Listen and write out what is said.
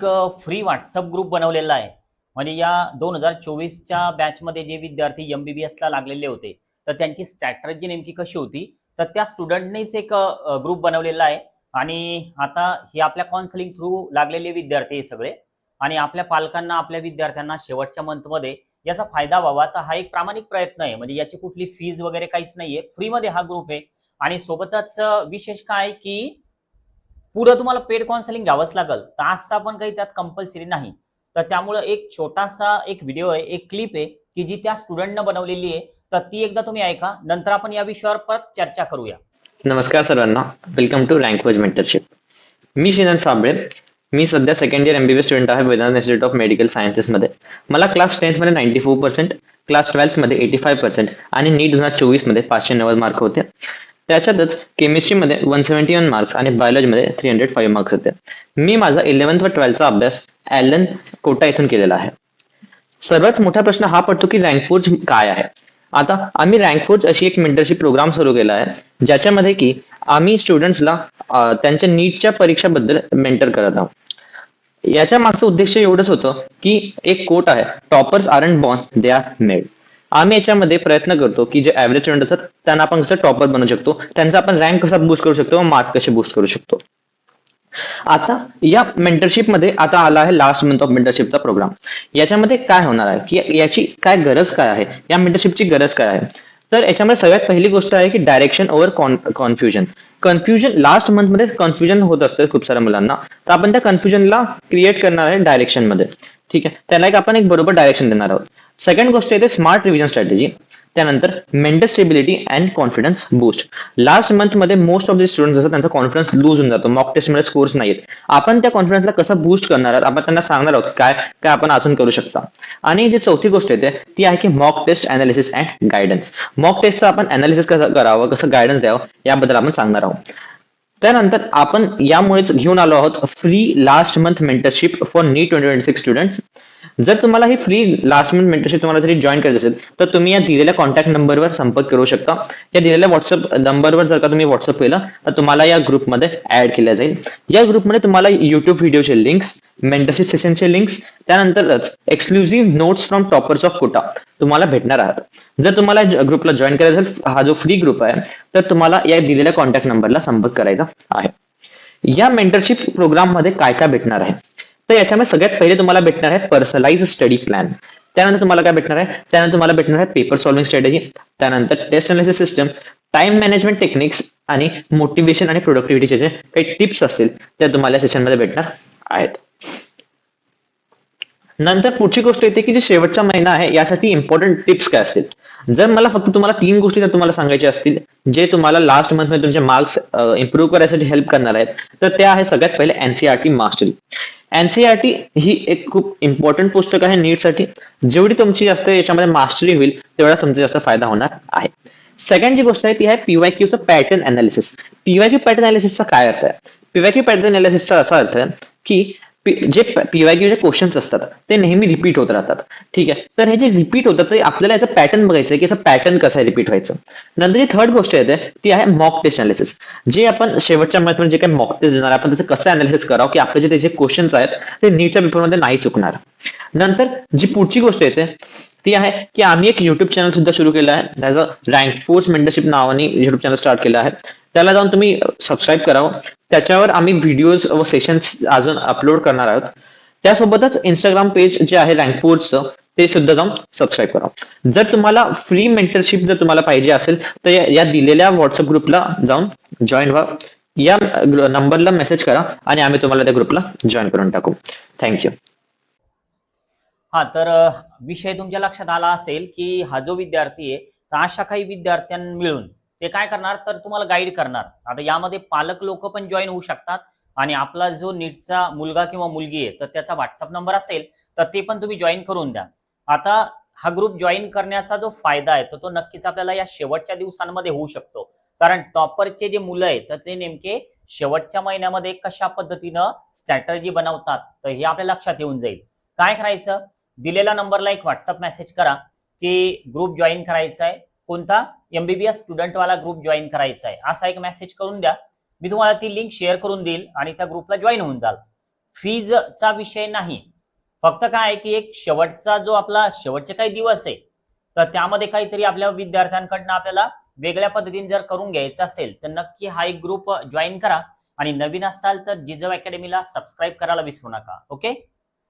एक free WhatsApp group बनवलेला आहे. म्हणजे या 2024च्या बॅचमध्ये जे विद्यार्थी MBBS ला लागलेले होते, तर त्यांची स्ट्रॅटेजी नेमकी कशी होती, तर त्या स्टुडंटनीच एक ग्रुप बनवलेला आहे. आणि आता हे आपल्या काउन्सिलिंग थ्रू लागलेले विद्यार्थी हे सगळे, आणि आपल्या पालकांना, आपल्या विद्यार्थ्यांना शेवटच्या मंथमध्ये याचा फायदा व्हावा, तर हा एक प्रामाणिक प्रयत्न आहे. म्हणजे याची कुठली फीज वगैरे काहीच नाहीये, फ्रीमध्ये हा ग्रुप आहे. आणि सोबतच विशेष काय की पुढे तुम्हाला पेड काउन्सिलिंग घ्यावंच लागेल, तर असं पण काही त्यात कंपल्सरी नाही. तर त्यामुळे एक छोटासा एक व्हिडिओ आहे, एक क्लिप आहे की जी त्या स्टुडंटनं बनवलेली आहे. तर ती एकदा तुम्ही ऐका, नंतर आपण या विषयावर परत चर्चा करूया. नमस्कार सर्वांना, वेलकम टू रँकवेज मेंटरशिप. मी श्रीनाथ साबळे. मी सध्या सेकंड इयर MBBS स्टुडंट आहे वेदांत इन्स्टिट्यूट ऑफ मेडिकल सायन्सेसमध्ये. मला क्लास 10th मध्ये 94%, क्लास 12th मध्ये 85% आणि नीट 2024 मध्ये 590 मार्क होते. त्याच्यातच केमिस्ट्रीमध्ये 171 मार्क्स आणि बायोलॉजीमध्ये 305 मार्क्स होते. मी माझा 11th व 12thचा अभ्यास ॲलन कोटा येथून केलेला आहे. सर्वात मोठा प्रश्न हा पडतो की रँक फोर्स काय आहे. आता आम्ही रँक फोर्स अशी एक मेंटरशिप प्रोग्राम सुरू केला आहे ज्याच्यामध्ये की आम्ही स्टुडंट्सला त्यांच्या नीटच्या परीक्षाबद्दल मेंटर करत आहोत. याच्या मागचं उद्देश एवढंच होतं की एक कोट आहे, toppers aren't born, they are made. आम्ही याच्यामध्ये प्रयत्न करतो की जे ऍव्हरेज स्टुडंट असतात त्यांना आपण कसं टॉपर बनवू शकतो, त्यांचा आपण रँक कसा बूस्ट करू शकतो, मार्क कसे बूस्ट करू शकतो. आता या मेंटरशिप मध्ये आता आला आहे लास्ट मंथ ऑफ मेंटरशिपचा प्रोग्राम. याच्यामध्ये काय होणार आहे की याची काय गरज काय आहे, या मेंटरशिपची गरज काय आहे. तर याच्यामध्ये सगळ्यात पहिली गोष्ट आहे की direction over confusion last month मध्ये कन्फ्युजन होत असतं खूप साऱ्या मुलांना. तर आपण त्या कन्फ्युजनला क्रिएट करणार आहे डायरेक्शन मध्ये. ठीक आहे, त्याला आपण एक बरोबर डायरेक्शन देणार आहोत. सेकंड गोष्ट येते स्मार्ट रिव्हिजन स्ट्रॅटेजी. त्यानंतर mental stability and confidence boost. Last month मध्ये मोस्ट ऑफ द स्टुडंट्स असतात त्यांचा कॉन्फिडन्स लूज होऊन जातो, मॉक टेस्ट मध्ये स्कोर्स नाहीत. आपण त्या कॉन्फिडन्सला कसं बूस्ट करणार आहोत, आपण त्यांना सांगणार आहोत काय काय आपण अजून करू शकता. आणि जी चौथी गोष्ट येते ती आहे की mock test analysis and guidance. Mock टेस्टचं आपण अनालिसिस कसं करावं, कसं गायडन्स द्यावं याबद्दल आपण सांगणार आहोत. त्यानंतर आपण यामुळेच घेऊन आलो आहोत free last month mentorship for NEET 2026 students. जर तुम्हाला ही फ्री लास्ट मंथ मेंटरशिप तुम्हाला जरी जॉईन करायचं असेल तर तुम्ही या दिलेल्या कॉन्टॅक्ट नंबरवर संपर्क करू शकता. या दिलेल्या व्हॉट्सअप नंबरवर जर का तुम्ही व्हॉट्सअप केलं तर तुम्हाला या ग्रुपमध्ये ऍड केल्या जाईल. या ग्रुपमध्ये तुम्हाला युट्यूब व्हिडिओचे लिंक्स, मेंटरशिप सेशनचे लिंक्स, त्यानंतरच exclusive notes from toppers of Kota तुम्हाला भेटणार आहात. जर तुम्हाला ग्रुपला जॉईन करायचा असेल, हा जो फ्री ग्रुप आहे, तर तुम्हाला या दिलेल्या कॉन्टॅक्ट नंबरला संपर्क करायचा आहे. या मेंटरशिप प्रोग्राम मध्ये काय काय भेटणार आहे, तर याच्यामध्ये सगळ्यात पहिले तुम्हाला भेटणार आहे पर्सनलाइज स्टडी प्लॅन. त्यानंतर तुम्हाला काय भेटणार आहे, त्यानंतर तुम्हाला भेटणार आहे पेपर सॉल्विंग स्ट्रॅटेजी, त्यानंतर test analysis system, time management techniques आणि मोटिवेशन आणि प्रोडक्टिव्हिटीचे जे काही टिप्स असतील त्या तुम्हाला या सेशन मध्ये भेटणार आहेत. नंतर पुढची गोष्ट येते की जे शेवटचा महिना आहे यासाठी इम्पॉर्टंट टिप्स काय असतील. जर मला फक्त तुम्हाला 3 गोष्टी जर तुम्हाला सांगायच्या असतील जे तुम्हाला लास्ट मंथ मध्ये तुमचे मार्क्स इम्प्रूव्ह करायसाठी हेल्प करणार आहेत, तर त्या आहे सगळ्यात पहिले NCERT मास्टरी. NCERT ही एक खूप इम्पॉर्टंट पुस्तक आहे नीटसाठी. जेवढी तुमची जास्त याच्यामध्ये मास्टरी होईल तेवढा तुमचा जास्त फायदा होणार आहे. सेकंड जी गोष्ट आहे ती आहे PYQचं पॅटर्न अनालिसिस. PYQ पॅटर्न अनालिसिसचा काय अर्थ आहे? PYQ पॅटर्न अनालिसिसचा असा अर्थ आहे की जे PYQ जे क्वेश्चन्स असतात ते नेहमी रिपीट होत राहतात. ठीक आहे, तर हे जे रिपीट होतात ते आपल्याला याचा पॅटर्न बघायचं आहे की याचा पॅटर्न कसा आहे रिपीट व्हायचं. नंतर जी थर्ड गोष्ट येते ती आहे मॉक टेस्ट अनालिसिस. जे आपण शेवटच्या मध्ये जे काही मॉक टेस्ट देणार आपण त्याचं कसं अनालिसिस करावं की आपले जे क्वेश्चन्स आहेत ते नीटच्या पेपरमध्ये नाही चुकणार. नंतर जी पुढची गोष्ट येते ती आहे की आम्ही एक युट्यूब चॅनल सुद्धा सुरू केलं आहे, त्याचं रँक फोर्स मेंटरशिप नावाने युट्यूब चॅनल स्टार्ट केलं आहे. त्याला जाऊन तुम्ही सबस्क्राईब करावं. त्याच्यावर आम्ही व्हिडिओज व सेशन्स अजून अपलोड करणार आहोत. त्यासोबतच इंस्टाग्राम पेज जे आहे रँक फोर्सचं ते सुद्धा जाऊन सबस्क्राईब करा. जर तुम्हाला फ्री मेंटरशिप जर तुम्हाला पाहिजे असेल तर या दिलेल्या व्हॉट्सअप ग्रुपला जाऊन जॉईन व्हा. या नंबरला मेसेज करा आणि आम्ही तुम्हाला त्या ग्रुपला जॉईन करून टाकू. थँक्यू. हा, तर विषय तुमच्या लक्षात आला असेल की हा जो विद्यार्थी आहे, तर अशा काही विद्यार्थ्यांना मिळून ते काय करणार, तर तुम्हाला गाईड करणार. आता यामध्ये पालक लोक पण जॉईन होऊ शकतात आणि आपला जो नीटचा मुलगा किंवा मुलगी आहे तर त्याचा व्हॉट्सअप नंबर असेल तर ते पण तुम्ही जॉईन करून द्या. आता हा ग्रुप जॉईन करण्याचा जो फायदा आहे तो नक्कीच आपल्याला या शेवटच्या दिवसांमध्ये होऊ शकतो. कारण टॉपरचे जे मुलं आहेत तर ते नेमके शेवटच्या महिन्यामध्ये कशा पद्धतीनं स्ट्रॅटर्जी बनवतात तर हे आपल्या लक्षात येऊन जाईल. काय करायचं, दिलेल्या नंबरला एक व्हॉट्सअप मेसेज करा की ग्रुप जॉईन करायचा आहे, कोणता MBBS स्टुडंटवाला ग्रुप जॉईन करायचा आहे, असा एक मेसेज करून द्या. मी तुम्हाला ती लिंक शेअर करून देईल आणि त्या ग्रुपला जॉईन होऊन जाल. फीजचा विषय नाही, फक्त काय आहे की एक शेवटचा जो आपला शेवटचे काही दिवस आहे तर त्यामध्ये काहीतरी आपल्या विद्यार्थ्यांकडनं आपल्याला वेगळ्या पद्धतीने जर करून घ्यायचं असेल तर नक्की हा एक ग्रुप जॉईन करा आणि नवीन असाल तर जिजव अकॅडमीला सबस्क्राईब करायला विसरू नका. ओके.